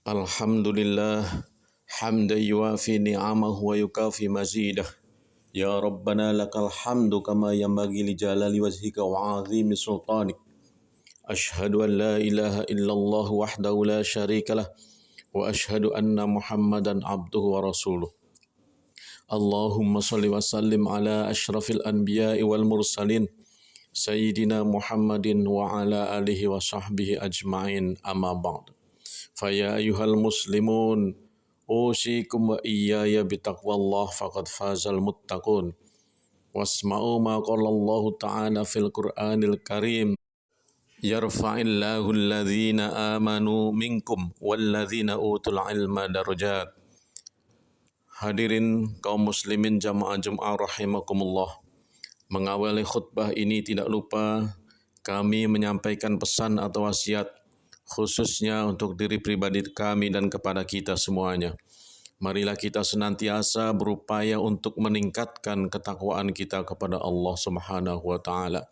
Alhamdulillah hamdan yuafi ni'amahu wa yukafi mazidah. Ya Rabbana lakal hamdu kama yanbaghi li jalali wajhika wa 'azimi sultanik. Ashhadu an la ilaha illallah wahdahu la syarikalah wa ashhadu anna Muhammadan abduhu wa rasuluh. Allahumma salli wa sallim ala asyrafil anbiya'i wal mursalin Sayyidina Muhammadin wa ala alihi wa sahbihi ajma'in, amma ba'd. Faya ayyuhal muslimun, usikum wa iyaya bitaqwallah faqad fazal muttaqun. Wasma'u ma qala Allah ta'ala fil Qur'anil Karim. Yarfa'illahu alladhina amanu minkum walladhina utul ilma darajat. Hadirin kaum muslimin jamaah Jum'ah rahimakumullah. Mengawali khutbah ini tidak lupa kami menyampaikan pesan atau wasiat khususnya untuk diri pribadi kami dan kepada kita semuanya. Marilah kita senantiasa berupaya untuk meningkatkan ketakwaan kita kepada Allah Subhanahu wa taala,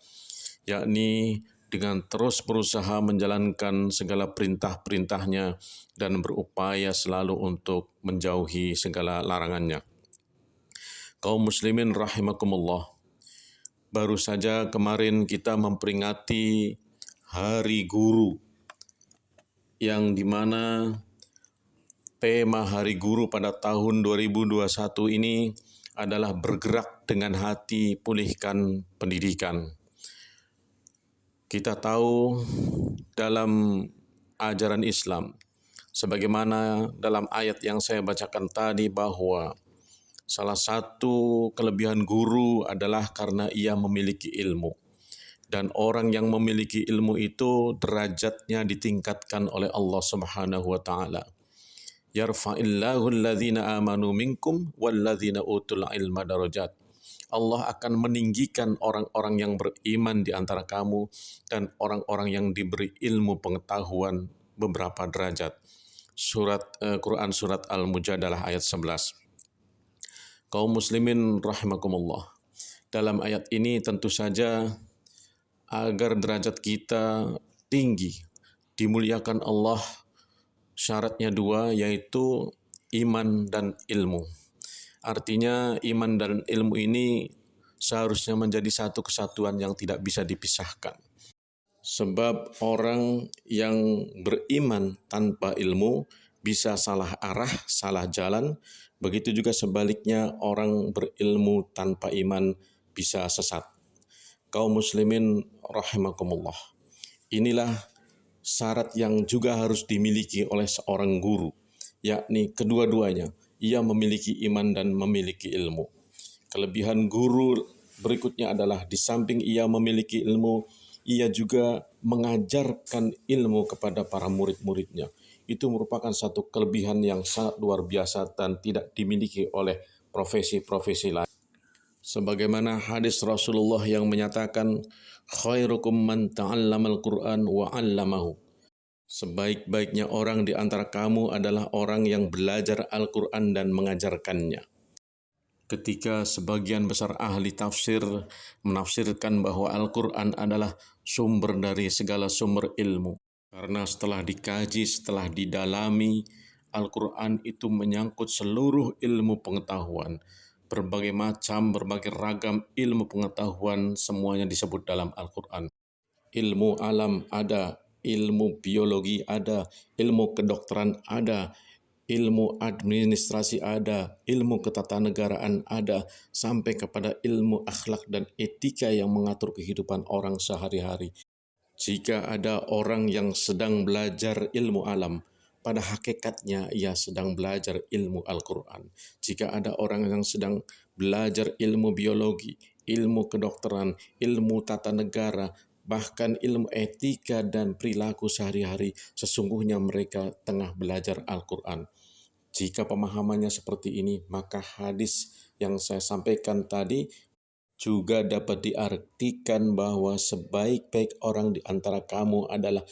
yakni dengan terus berusaha menjalankan segala perintah-perintahnya dan berupaya selalu untuk menjauhi segala larangannya. Kaum muslimin rahimakumullah, baru saja kemarin kita memperingati Hari Guru, yang dimana tema Hari Guru pada tahun 2021 ini adalah bergerak dengan hati, pulihkan pendidikan. Kita tahu dalam ajaran Islam, sebagaimana dalam ayat yang saya bacakan tadi, bahwa salah satu kelebihan guru adalah karena ia memiliki ilmu. Dan orang yang memiliki ilmu itu derajatnya ditingkatkan oleh Allah Subhanahu wa taala. Yarfa'illahu alladhina amanu minkum walladzina utul ilma darajat. Allah akan meninggikan orang-orang yang beriman di antara kamu dan orang-orang yang diberi ilmu pengetahuan beberapa derajat. Quran surat Al-Mujadalah ayat 11. Kaum muslimin rahimakumullah. Dalam ayat ini tentu saja agar derajat kita tinggi, dimuliakan Allah, syaratnya dua, yaitu iman dan ilmu. Artinya iman dan ilmu ini seharusnya menjadi satu kesatuan yang tidak bisa dipisahkan. Sebab orang yang beriman tanpa ilmu bisa salah arah, salah jalan. Begitu juga sebaliknya, orang berilmu tanpa iman bisa sesat. Kaum muslimin rahimakumullah, inilah syarat yang juga harus dimiliki oleh seorang guru, yakni kedua-duanya, ia memiliki iman dan memiliki ilmu. Kelebihan guru berikutnya adalah di samping ia memiliki ilmu, ia juga mengajarkan ilmu kepada para murid-muridnya. Itu merupakan satu kelebihan yang sangat luar biasa dan tidak dimiliki oleh profesi-profesi lain. Sebagaimana hadis Rasulullah yang menyatakan, khairukum man ta'allamal Qur'an wa 'allamahu. Sebaik-baiknya orang di antara kamu adalah orang yang belajar Al-Qur'an dan mengajarkannya. Ketika sebagian besar ahli tafsir menafsirkan bahwa Al-Qur'an adalah sumber dari segala sumber ilmu, karena setelah dikaji, setelah didalami, Al-Qur'an itu menyangkut seluruh ilmu pengetahuan. Berbagai macam, berbagai ragam ilmu pengetahuan semuanya disebut dalam Al-Quran. Ilmu alam ada, ilmu biologi ada, ilmu kedokteran ada, ilmu administrasi ada, ilmu ketatanegaraan ada, sampai kepada ilmu akhlak dan etika yang mengatur kehidupan orang sehari-hari. Jika ada orang yang sedang belajar ilmu alam, pada hakikatnya ia sedang belajar ilmu Al-Quran. Jika ada orang yang sedang belajar ilmu biologi, ilmu kedokteran, ilmu tata negara, bahkan ilmu etika dan perilaku sehari-hari, sesungguhnya mereka tengah belajar Al-Quran. Jika pemahamannya seperti ini, maka hadis yang saya sampaikan tadi juga dapat diartikan bahwa sebaik-baik orang di antara kamu adalah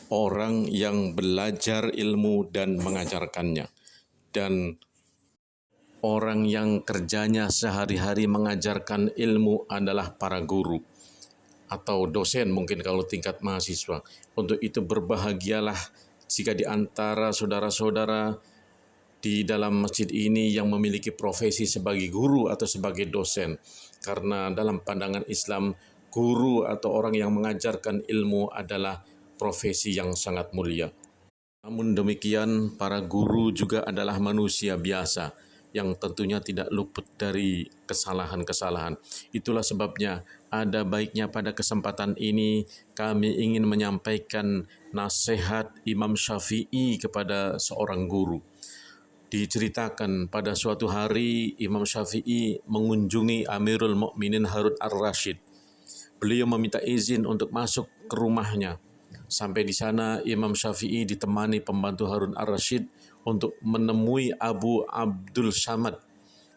orang yang belajar ilmu dan mengajarkannya. Dan orang yang kerjanya sehari-hari mengajarkan ilmu adalah para guru atau dosen mungkin kalau tingkat mahasiswa. Untuk itu berbahagialah jika di antara saudara-saudara di dalam masjid ini yang memiliki profesi sebagai guru atau sebagai dosen. Karena dalam pandangan Islam, guru atau orang yang mengajarkan ilmu adalah profesi yang sangat mulia. Namun demikian, para guru juga adalah manusia biasa yang tentunya tidak luput dari kesalahan-kesalahan. Itulah sebabnya ada baiknya pada kesempatan ini kami ingin menyampaikan nasihat Imam Syafi'i kepada seorang guru. Diceritakan pada suatu hari Imam Syafi'i mengunjungi Amirul Mukminin Harun ar-Rasyid. Beliau meminta izin untuk masuk ke rumahnya. Sampai di sana Imam Syafi'i ditemani pembantu Harun ar-Rasyid untuk menemui Abu Abdul Samad,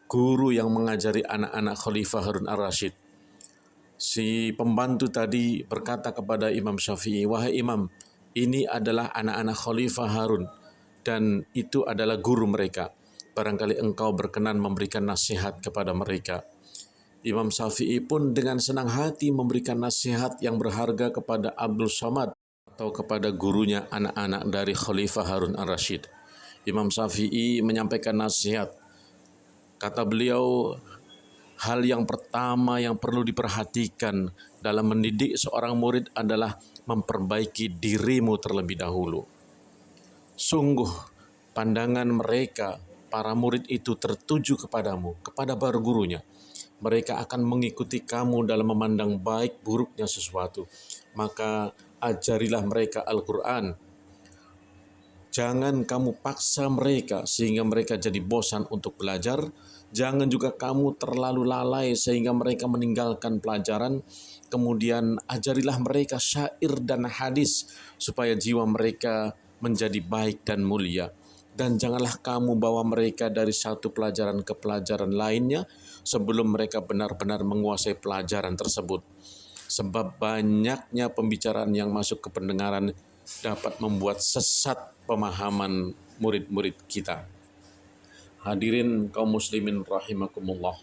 guru yang mengajari anak-anak Khalifah Harun ar-Rasyid. Si pembantu tadi berkata kepada Imam Syafi'i, "Wahai Imam, ini adalah anak-anak Khalifah Harun dan itu adalah guru mereka. Barangkali engkau berkenan memberikan nasihat kepada mereka." Imam Syafi'i pun dengan senang hati memberikan nasihat yang berharga kepada Abdul Samad atau kepada gurunya anak-anak dari Khalifah Harun ar-Rasyid. Imam Syafi'i menyampaikan nasihat. Kata beliau, hal yang pertama yang perlu diperhatikan dalam mendidik seorang murid adalah memperbaiki dirimu terlebih dahulu. Sungguh pandangan mereka, para murid itu tertuju kepadamu, kepada para gurunya. Mereka akan mengikuti kamu dalam memandang baik buruknya sesuatu. Maka ajarilah mereka Al-Quran. Jangan kamu paksa mereka sehingga mereka jadi bosan untuk belajar. Jangan juga kamu terlalu lalai sehingga mereka meninggalkan pelajaran. Kemudian ajarilah mereka syair dan hadis supaya jiwa mereka menjadi baik dan mulia. Dan janganlah kamu bawa mereka dari satu pelajaran ke pelajaran lainnya sebelum mereka benar-benar menguasai pelajaran tersebut. Sebab banyaknya pembicaraan yang masuk ke pendengaran dapat membuat sesat pemahaman murid-murid kita. Hadirin kaum muslimin rahimakumullah.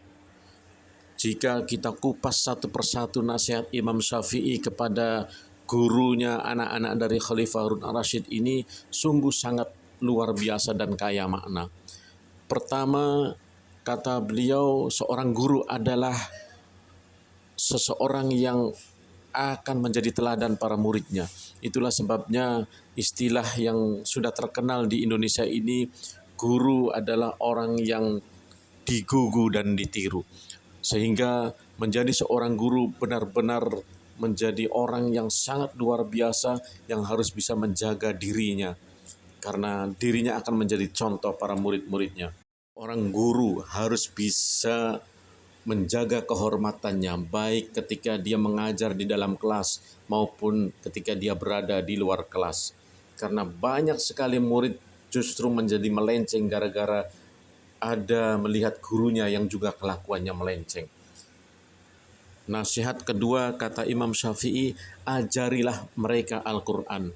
Jika kita kupas satu persatu nasihat Imam Syafi'i kepada gurunya anak-anak dari Khalifah Harun ar-Rasyid ini sungguh sangat luar biasa dan kaya makna. Pertama, kata beliau, seorang guru adalah seseorang yang akan menjadi teladan para muridnya. Itulah sebabnya istilah yang sudah terkenal di Indonesia ini, guru adalah orang yang digugu dan ditiru. Sehingga menjadi seorang guru benar-benar menjadi orang yang sangat luar biasa yang harus bisa menjaga dirinya. Karena dirinya akan menjadi contoh para murid-muridnya. Orang guru harus bisa menjaga kehormatannya, baik ketika dia mengajar di dalam kelas maupun ketika dia berada di luar kelas. Karena banyak sekali murid justru menjadi melenceng gara-gara ada melihat gurunya yang juga kelakuannya melenceng. Nasihat kedua, kata Imam Syafi'i, ajarilah mereka Al-Quran.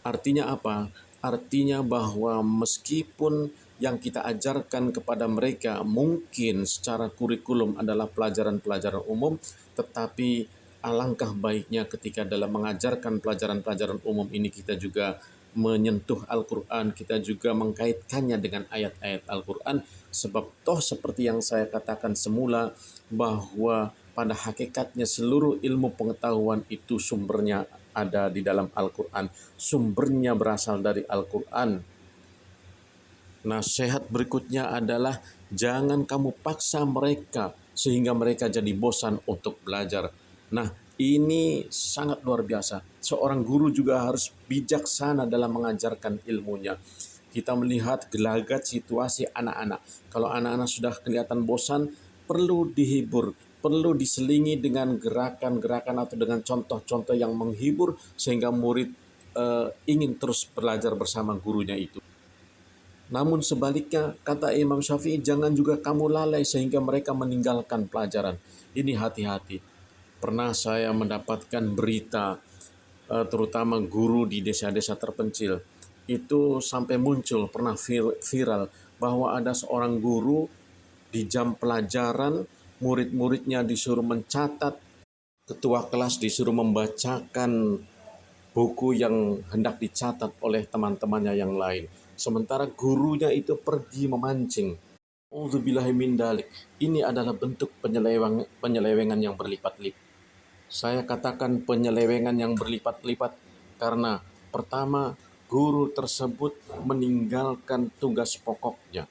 Artinya apa? Artinya bahwa meskipun yang kita ajarkan kepada mereka mungkin secara kurikulum adalah pelajaran-pelajaran umum, tetapi alangkah baiknya ketika dalam mengajarkan pelajaran-pelajaran umum ini kita juga menyentuh Al-Quran, kita juga mengkaitkannya dengan ayat-ayat Al-Quran, sebab toh seperti yang saya katakan semula bahwa pada hakikatnya seluruh ilmu pengetahuan itu sumbernya ada di dalam Al-Quran. Sumbernya berasal dari Al-Quran. Nasihat berikutnya adalah jangan kamu paksa mereka sehingga mereka jadi bosan untuk belajar. Nah, ini sangat luar biasa. Seorang guru juga harus bijaksana dalam mengajarkan ilmunya. Kita melihat gelagat situasi anak-anak. Kalau anak-anak sudah kelihatan bosan, perlu dihibur, perlu diselingi dengan gerakan-gerakan atau dengan contoh-contoh yang menghibur sehingga murid ingin terus belajar bersama gurunya itu. Namun sebaliknya, kata Imam Syafi'i, jangan juga kamu lalai sehingga mereka meninggalkan pelajaran. Ini hati-hati. Pernah saya mendapatkan berita, terutama guru di desa-desa terpencil, itu sampai muncul, pernah viral, bahwa ada seorang guru di jam pelajaran, murid-muridnya disuruh mencatat, ketua kelas disuruh membacakan buku yang hendak dicatat oleh teman-temannya yang lain. Sementara gurunya itu pergi memancing. Udzubillahi min dalik. Ini adalah bentuk penyelewengan yang berlipat-lipat. Saya katakan penyelewengan yang berlipat-lipat karena pertama, guru tersebut meninggalkan tugas pokoknya.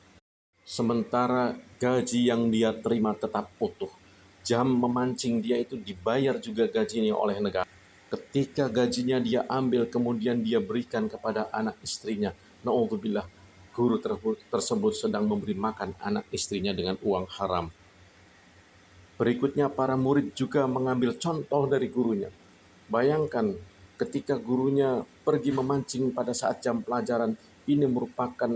Sementara gaji yang dia terima tetap utuh. Jam memancing dia itu dibayar juga gajinya oleh negara. Ketika gajinya dia ambil kemudian dia berikan kepada anak istrinya. Na'udzubillah, guru tersebut sedang memberi makan anak istrinya dengan uang haram. Berikutnya para murid juga mengambil contoh dari gurunya. Bayangkan ketika gurunya pergi memancing pada saat jam pelajaran, ini merupakan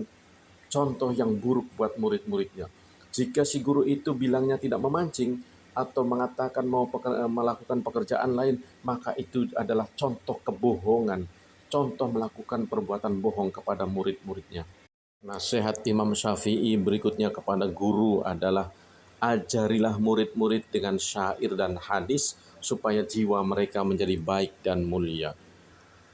contoh yang buruk buat murid-muridnya. Jika si guru itu bilangnya tidak memancing atau mengatakan mau melakukan pekerjaan lain, maka itu adalah contoh kebohongan, contoh melakukan perbuatan bohong kepada murid-muridnya. Nasihat Imam Syafi'i berikutnya kepada guru adalah ajarilah murid-murid dengan syair dan hadis supaya jiwa mereka menjadi baik dan mulia.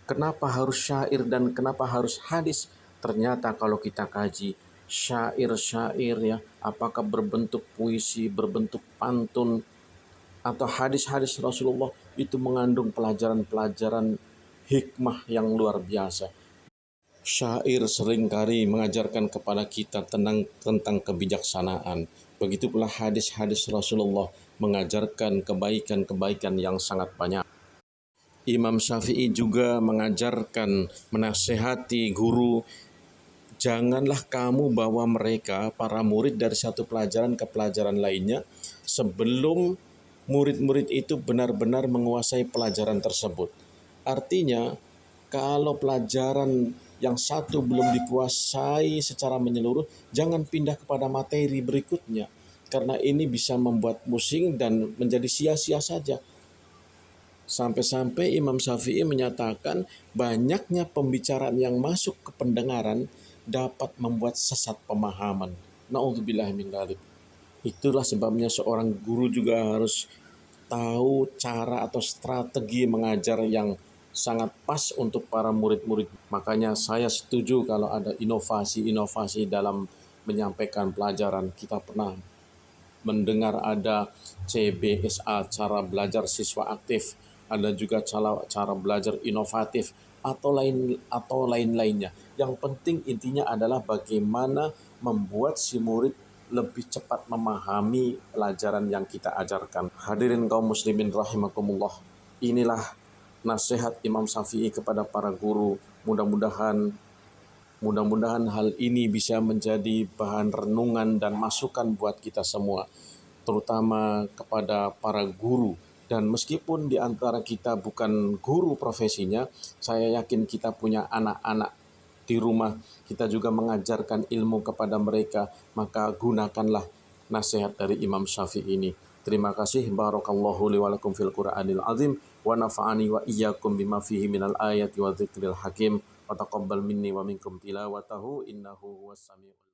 Kenapa harus syair dan kenapa harus hadis? Ternyata kalau kita kaji syair-syair ya, apakah berbentuk puisi, berbentuk pantun, atau hadis-hadis Rasulullah itu mengandung pelajaran-pelajaran hikmah yang luar biasa. Syair seringkali mengajarkan kepada kita tentang kebijaksanaan. Begitu pula hadis-hadis Rasulullah mengajarkan kebaikan-kebaikan yang sangat banyak. Imam Syafi'i juga mengajarkan, menasehati guru, janganlah kamu bawa mereka, para murid dari satu pelajaran ke pelajaran lainnya, sebelum murid-murid itu benar-benar menguasai pelajaran tersebut. Artinya, kalau pelajaran yang satu belum dikuasai secara menyeluruh, jangan pindah kepada materi berikutnya. Karena ini bisa membuat pusing dan menjadi sia-sia saja. Sampai-sampai Imam Syafi'i menyatakan banyaknya pembicaraan yang masuk ke pendengaran dapat membuat sesat pemahaman. Na'udzubillahi min dzalik. Itulah sebabnya seorang guru juga harus tahu cara atau strategi mengajar yang sangat pas untuk para murid-murid. Makanya saya setuju kalau ada inovasi-inovasi dalam menyampaikan pelajaran. Kita pernah mendengar ada CBSA, cara belajar siswa aktif, ada juga cara belajar inovatif atau lain-lainnya. Yang penting intinya adalah bagaimana membuat si murid lebih cepat memahami pelajaran yang kita ajarkan. Hadirin kaum muslimin rahimakumullah. Inilah nasihat Imam Syafi'i kepada para guru. Mudah-mudahan hal ini bisa menjadi bahan renungan dan masukan buat kita semua, terutama kepada para guru. Dan meskipun di antara kita bukan guru profesinya, saya yakin kita punya anak-anak di rumah, kita juga mengajarkan ilmu kepada mereka, maka gunakanlah nasihat dari Imam Syafi'i ini. Terima kasih. Barakallahu li wa lakum fil Qur'anil azim wa nafa'ani wa iyyakum bima fihi minal ayati wa dzikril hakim wa taqabbal minni wa minkum tilawatahu innahu huwas samiul